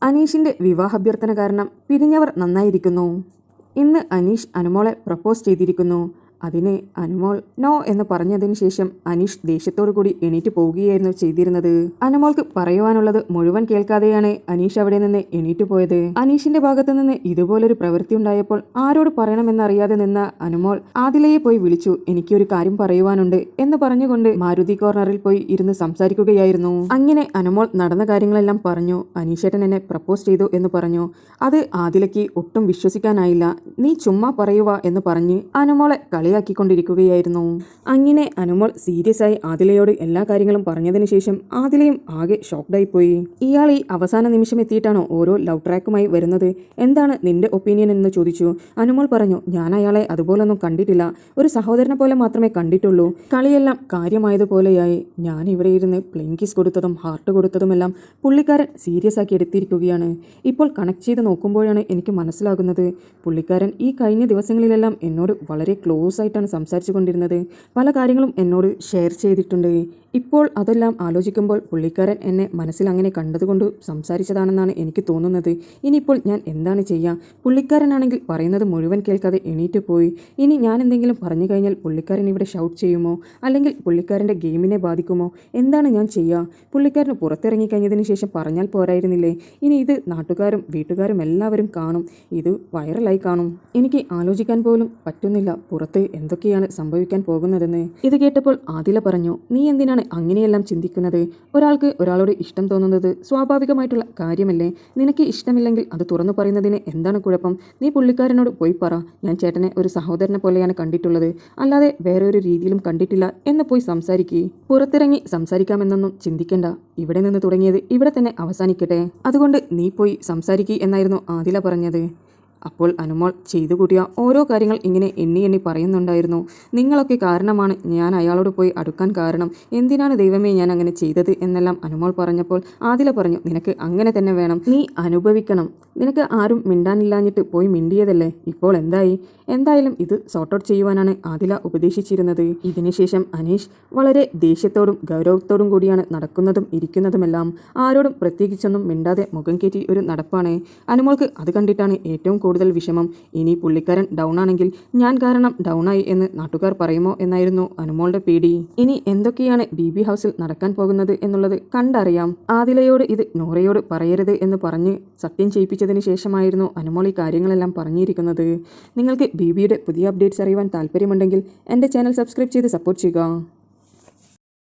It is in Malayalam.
അനീഷിന്റെ വിവാഹാഭ്യർത്ഥന കാരണം പിരിഞ്ഞവർ നന്നായിരിക്കുന്നു. ഇന്ന് അനീഷ് അനുമോളെ പ്രപ്പോസ് ചെയ്തിരിക്കുന്നു. അതിന് അനുമോൾ നോ എന്ന് പറഞ്ഞതിന് ശേഷം അനീഷ് ദേഷ്യത്തോടു കൂടി എണീറ്റ് പോവുകയായിരുന്നു ചെയ്തിരുന്നത്. അനുമോൾക്ക് പറയുവാനുള്ളത് മുഴുവൻ കേൾക്കാതെയാണ് അനീഷ് അവിടെ നിന്ന് എണീറ്റ് പോയത്. അനീഷിന്റെ ഭാഗത്തു നിന്ന് ഇതുപോലൊരു പ്രവൃത്തി ഉണ്ടായപ്പോൾ ആരോട് പറയണമെന്നറിയാതെ നിന്ന അനുമോൾ ആദിലയെ പോയി വിളിച്ചു. എനിക്കൊരു കാര്യം പറയുവാനുണ്ട് എന്ന് പറഞ്ഞുകൊണ്ട് മാരുതി കോർണറിൽ പോയി ഇരുന്ന് സംസാരിക്കുകയായിരുന്നു. അങ്ങനെ അനുമോൾ നടന്ന കാര്യങ്ങളെല്ലാം പറഞ്ഞു. അനീഷേട്ടൻ എന്നെ പ്രപ്പോസ് ചെയ്തു എന്ന് പറഞ്ഞു. അത് ആദിലയ്ക്ക് ഒട്ടും വിശ്വസിക്കാനായില്ല. നീ ചുമ്മാ പറയുക എന്ന് പറഞ്ഞ് അനുമോളെ കളിയാക്കിക്കൊണ്ടിരിക്കുകയായിരുന്നു. അങ്ങനെ അനുമോൾ സീരിയസ് ആയി ആദിലയോട് എല്ലാ കാര്യങ്ങളും പറഞ്ഞതിന് ശേഷം ആദിലയും ആകെ ഷോക്ക്ഡായി പോയി. ഇയാൾ ഈ അവസാന നിമിഷം എത്തിയിട്ടാണോ ഓരോ ലവ് ട്രാക്കുമായി വരുന്നത്? എന്താണ് നിന്റെ ഒപ്പീനിയൻ എന്ന് ചോദിച്ചു. അനുമോൾ പറഞ്ഞു, ഞാൻ അയാളെ അതുപോലൊന്നും കണ്ടിട്ടില്ല. ഒരു സഹോദരനെ പോലെ മാത്രമേ കണ്ടിട്ടുള്ളൂ. കളിയെല്ലാം കാര്യമായതുപോലെയായി. ഞാൻ ഇവിടെ ഇരുന്ന് പ്ലെയിൻ കിസ് കൊടുത്തതും ഹാർട്ട് കൊടുത്തതുമെല്ലാം പുള്ളിക്കാരൻ സീരിയസ് ആക്കി എടുത്തിരിക്കുകയാണ്. ഇപ്പോൾ കണക്ട് ചെയ്ത് നോക്കുമ്പോഴാണ് എനിക്ക് മനസ്സിലാകുന്നത് പുള്ളിക്കാരൻ ഈ കഴിഞ്ഞ ദിവസങ്ങളിലെല്ലാം എന്നോട് വളരെ ക്ലോസ് ആയിട്ടാണ് സംസാരിച്ചു കൊണ്ടിരുന്നത്. പല കാര്യങ്ങളും എന്നോട് ഷെയർ ചെയ്തിട്ടുണ്ട്. ഇപ്പോൾ അതെല്ലാം ആലോചിക്കുമ്പോൾ പുള്ളിക്കാരൻ എന്നെ മനസ്സിൽ അങ്ങനെ കണ്ടതുകൊണ്ട് സംസാരിച്ചതാണെന്നാണ് എനിക്ക് തോന്നുന്നത്. ഇനിയിപ്പോൾ ഞാൻ എന്താണ് ചെയ്യുക? പുള്ളിക്കാരനാണെങ്കിൽ പറയുന്നത് മുഴുവൻ കേൾക്കാതെ എണീറ്റ് പോയി. ഇനി ഞാൻ എന്തെങ്കിലും പറഞ്ഞു കഴിഞ്ഞാൽ പുള്ളിക്കാരൻ ഇവിടെ ഷൗട്ട് ചെയ്യുമോ? അല്ലെങ്കിൽ പുള്ളിക്കാരൻ്റെ ഗെയിമിനെ ബാധിക്കുമോ? എന്താണ് ഞാൻ ചെയ്യുക? പുള്ളിക്കാരന് പുറത്തിറങ്ങി കഴിഞ്ഞതിന് ശേഷം പറഞ്ഞാൽ പോരായിരുന്നില്ലേ? ഇനി ഇത് നാട്ടുകാരും വീട്ടുകാരും എല്ലാവരും കാണും. ഇത് വൈറലായി കാണും. എനിക്ക് ആലോചിക്കാൻ പോലും പറ്റുന്നില്ല പുറത്ത് എന്തൊക്കെയാണ് സംഭവിക്കാൻ പോകുന്നതെന്ന്. ഇത് കേട്ടപ്പോൾ ആദില പറഞ്ഞു, നീ എന്തിനാണ് അങ്ങനെയെല്ലാം ചിന്തിക്കുന്നത്? ഒരാൾക്ക് ഒരാളോട് ഇഷ്ടം തോന്നുന്നത് സ്വാഭാവികമായിട്ടുള്ള കാര്യമല്ലേ? നിനക്ക് ഇഷ്ടമില്ലെങ്കിൽ അത് തുറന്നു പറയുന്നതിന് എന്താണ് കുഴപ്പം? നീ പുള്ളിക്കാരനോട് പോയി പറ, ഞാൻ ചേട്ടനെ ഒരു സഹോദരനെ പോലെയാണ് കണ്ടിട്ടുള്ളത്, അല്ലാതെ വേറെ ഒരു രീതിയിലും കണ്ടിട്ടില്ല എന്ന് പോയി സംസാരിക്കുക. പുറത്തിറങ്ങി സംസാരിക്കാമെന്നൊന്നും ചിന്തിക്കണ്ട. ഇവിടെ നിന്ന് തുടങ്ങിയത് ഇവിടെ തന്നെ അവസാനിക്കട്ടെ. അതുകൊണ്ട് നീ പോയി സംസാരിക്കുക എന്നായിരുന്നു ആദില പറഞ്ഞത്. അപ്പോൾ അനുമോൾ ചെയ്തു കൂട്ടിയ ഓരോ കാര്യങ്ങൾ ഇങ്ങനെ എണ്ണി എണ്ണി പറയുന്നുണ്ടായിരുന്നു. നിങ്ങളൊക്കെ കാരണമാണ് ഞാൻ അയാളോട് പോയി അടുക്കാൻ കാരണം. എന്തിനാണ് ദൈവമേ ഞാൻ അങ്ങനെ ചെയ്തത് എന്നെല്ലാം അനുമോൾ പറഞ്ഞപ്പോൾ ആദില പറഞ്ഞു, നിനക്ക് അങ്ങനെ തന്നെ വേണം. നീ അനുഭവിക്കണം. നിനക്ക് ആരും മിണ്ടാനില്ലാഞ്ഞിട്ട് പോയി മിണ്ടിയതല്ലേ. ഇപ്പോൾ എന്തായി? എന്തായാലും ഇത് സോർട്ട് ഔട്ട് ചെയ്യുവാനാണ് ആദില ഉപദേശിച്ചിരുന്നത്. ഇതിനുശേഷം അനീഷ് വളരെ ദേഷ്യത്തോടും ഗൗരവത്തോടും കൂടിയാണ് നടക്കുന്നതും ഇരിക്കുന്നതുമെല്ലാം. ആരോടും പ്രത്യേകിച്ചൊന്നും മിണ്ടാതെ മുഖം കയറ്റി ഒരു നടപ്പാണ്. അനുമോൾക്ക് അത് കണ്ടിട്ടാണ് ഏറ്റവും കൂടുതൽ വിഷമം. ഇനി പുള്ളിക്കാരൻ ഡൗൺ ആണെങ്കിൽ ഞാൻ കാരണം ഡൗണായി എന്ന് നാട്ടുകാർ പറയുമോ എന്നായിരുന്നു അനുമോളുടെ പേടി. ഇനി എന്തൊക്കെയാണ് ബീബി ഹൗസിൽ നടക്കാൻ പോകുന്നത് എന്നുള്ളത് കണ്ടറിയാം. ആദിലയോട് ഇത് നോറയോട് പറയരുത് എന്ന് പറഞ്ഞ് സത്യം ചെയ്യിപ്പിച്ചതിന് ശേഷമായിരുന്നു അനുമോൾ ഈ കാര്യങ്ങളെല്ലാം പറഞ്ഞിരിക്കുന്നത്. നിങ്ങൾക്ക് ബീബിയുടെ പുതിയ അപ്ഡേറ്റ്സ് അറിയുവാൻ താല്പര്യമുണ്ടെങ്കിൽ എൻ്റെ ചാനൽ സബ്സ്ക്രൈബ് ചെയ്ത് സപ്പോർട്ട് ചെയ്യുക.